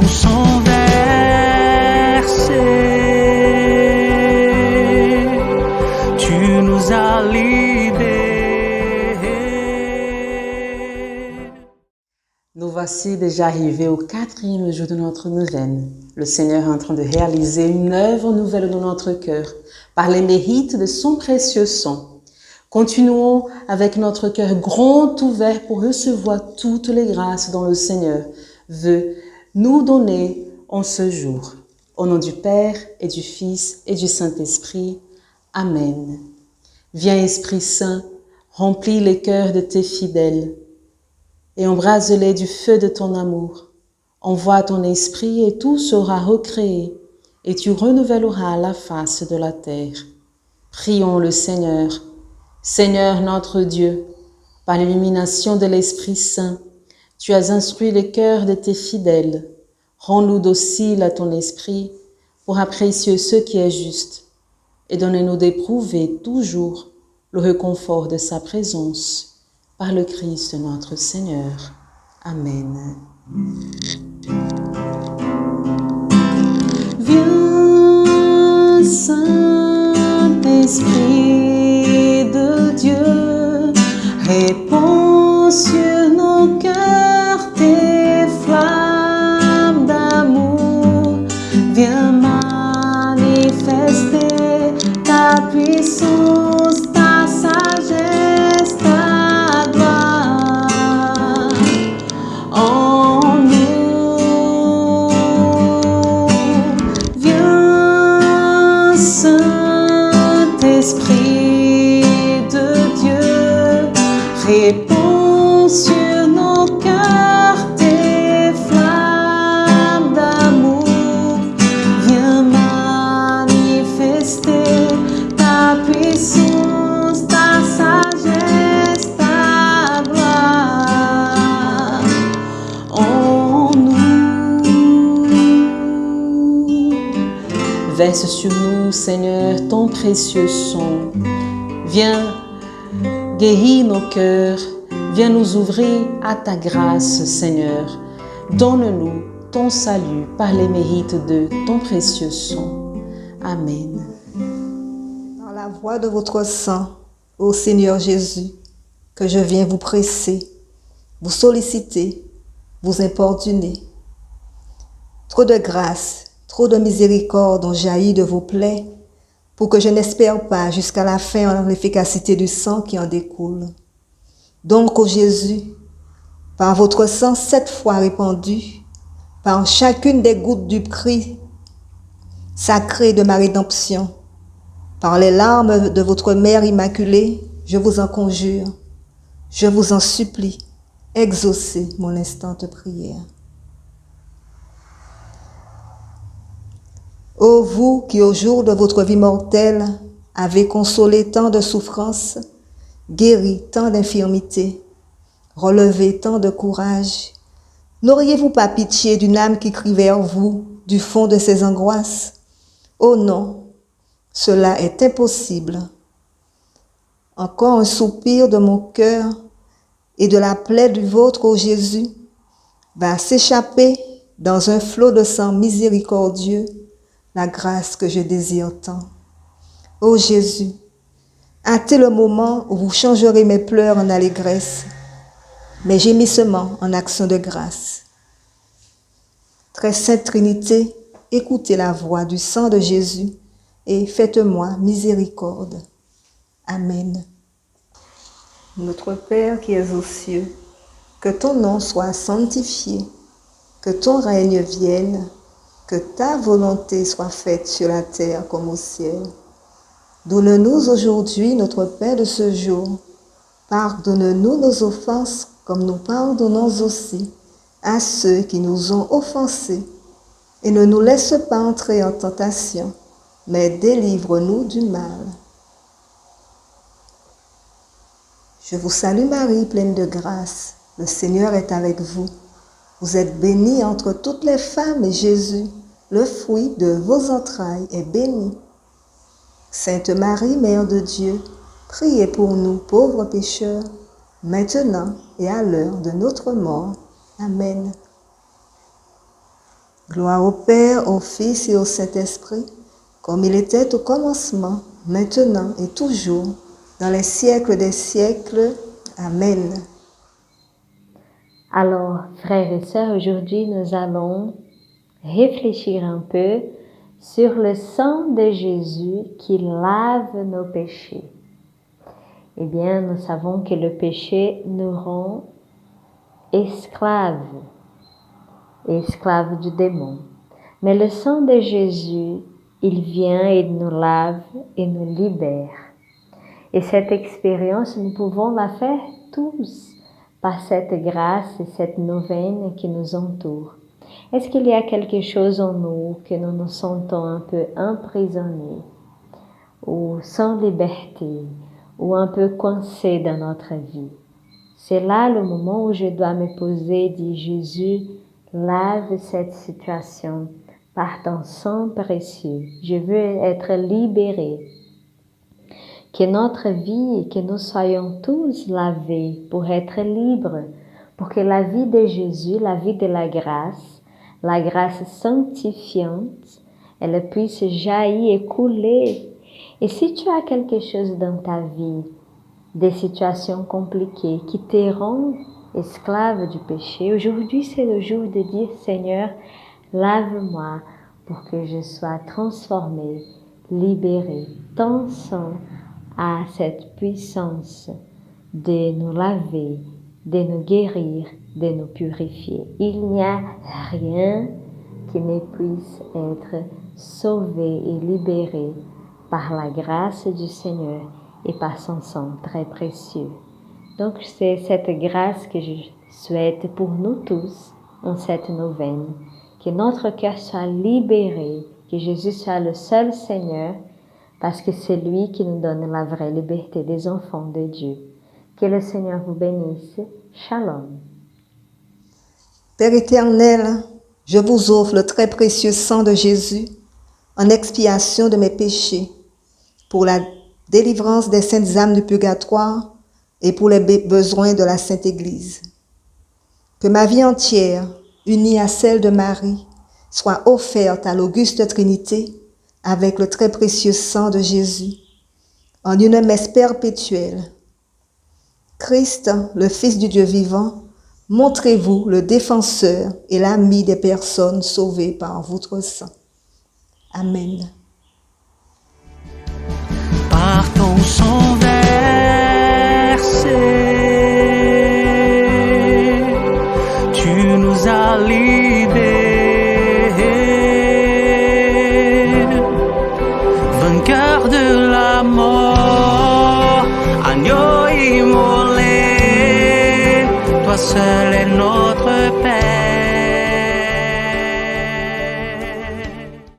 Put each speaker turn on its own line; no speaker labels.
sont versés. Tu nous as libérés.
Nous voici déjà arrivés au 4e jour de notre neuvaine. Le Seigneur est en train de réaliser une œuvre nouvelle dans notre cœur par les mérites de son précieux sang. Continuons avec notre cœur grand ouvert pour recevoir toutes les grâces dont le Seigneur veut nous donner en ce jour. Au nom du Père et du Fils et du Saint-Esprit. Amen. Viens Esprit Saint, remplis les cœurs de tes fidèles et embrase-les du feu de ton amour. Envoie ton esprit et tout sera recréé et tu renouvelleras la face de la terre. Prions le Seigneur. Seigneur notre Dieu, par l'illumination de l'Esprit Saint, tu as instruit les cœurs de tes fidèles. Rends-nous dociles à ton esprit pour apprécier ce qui est juste et donne-nous d'éprouver toujours le réconfort de sa présence par le Christ notre Seigneur. Amen. Viens, Saint-Esprit de Dieu, répands sur nos cœurs tes flammes d'amour. Viens manifester ta puissance, ta sagesse, ta gloire en nous. Viens, Saint-Esprit de Dieu, répands sur nos cœurs tes flammes d'amour. Viens manifester ta puissance, ta sagesse, ta gloire en nous. Verse sur nous, Seigneur, ton précieux sang. Viens guérir nos cœurs, viens nous ouvrir à ta grâce, Seigneur. Donne-nous ton salut par les mérites de ton précieux sang. Amen.
Dans la voix de votre sang, ô Seigneur Jésus, que je viens vous presser, vous solliciter, vous importuner. Trop de grâce, trop de miséricorde ont jailli de vos plaies pour que je n'espère pas jusqu'à la fin en l'efficacité du sang qui en découle. Donc, ô Jésus, par votre sang 7 fois répandu, par chacune des gouttes du prix sacré de ma rédemption, par les larmes de votre Mère Immaculée, je vous en conjure, je vous en supplie, exaucez mon instante prière. Ô vous qui au jour de votre vie mortelle avez consolé tant de souffrances, guéri tant d'infirmités, relevé tant de courage, n'auriez-vous pas pitié d'une âme qui crie vers vous du fond de ses angoisses? Oh non, cela est impossible. Encore un soupir de mon cœur et de la plaie du vôtre, ô Jésus, va s'échapper dans un flot de sang miséricordieux, la grâce que je désire tant. Ô Jésus, hâtez le moment où vous changerez mes pleurs en allégresse, mes gémissements en actions de grâce. Très sainte Trinité, écoutez la voix du sang de Jésus et faites-moi miséricorde. Amen. Notre Père qui es aux cieux, que ton nom soit sanctifié, que ton règne vienne, que ta volonté soit faite sur la terre comme au ciel. Donne-nous aujourd'hui notre pain de ce jour. Pardonne-nous nos offenses comme nous pardonnons aussi à ceux qui nous ont offensés. Et ne nous laisse pas entrer en tentation, mais délivre-nous du mal. Je vous salue Marie, pleine de grâce. Le Seigneur est avec vous. Vous êtes bénie entre toutes les femmes et Jésus, le fruit de vos entrailles, est béni. Sainte Marie, Mère de Dieu, priez pour nous pauvres pécheurs, maintenant et à l'heure de notre mort. Amen. Gloire au Père, au Fils et au Saint-Esprit, comme il était au commencement, maintenant et toujours, dans les siècles des siècles. Amen.
Alors, frères et sœurs, aujourd'hui, nous allons réfléchir un peu sur le sang de Jésus qui lave nos péchés. Eh bien, nous savons que le péché nous rend esclaves du démon. Mais le sang de Jésus, il vient et nous lave et nous libère. Et cette expérience, nous pouvons la faire tous par cette grâce et cette neuvaine qui nous entoure. Est-ce qu'il y a quelque chose en nous que nous nous sentons un peu emprisonnés ou sans liberté ou un peu coincés dans notre vie? C'est là le moment où je dois me poser et dire: Jésus, lave cette situation par ton sang précieux. Je veux être libéré. Que notre vie, que nous soyons tous lavés pour être libres, pour que la vie de Jésus, la vie de la grâce sanctifiante, elle puisse jaillir et couler. Et si tu as quelque chose dans ta vie, des situations compliquées qui te rendent esclave du péché, aujourd'hui c'est le jour de dire: Seigneur, lave-moi pour que je sois transformé, libéré. Ton sang a cette puissance de nous laver, de nous guérir, de nous purifier. Il n'y a rien qui ne puisse être sauvé et libéré par la grâce du Seigneur et par son sang très précieux. Donc c'est cette grâce que je souhaite pour nous tous en cette neuvaine, que notre cœur soit libéré, que Jésus soit le seul Seigneur, parce que c'est lui qui nous donne la vraie liberté des enfants de Dieu. Que le Seigneur vous bénisse. Shalom.
Père éternel, je vous offre le très précieux sang de Jésus en expiation de mes péchés, pour la délivrance des saintes âmes du purgatoire et pour les besoins de la Sainte Église. Que ma vie entière, unie à celle de Marie, soit offerte à l'auguste Trinité avec le très précieux sang de Jésus, en une messe perpétuelle. Christ, le Fils du Dieu vivant, montrez-vous le défenseur et l'ami des personnes sauvées par votre sang. Amen.
Par ton sang versé, tu nous as libérés, vainqueur de la mort, agneau immolé, toi seul est notre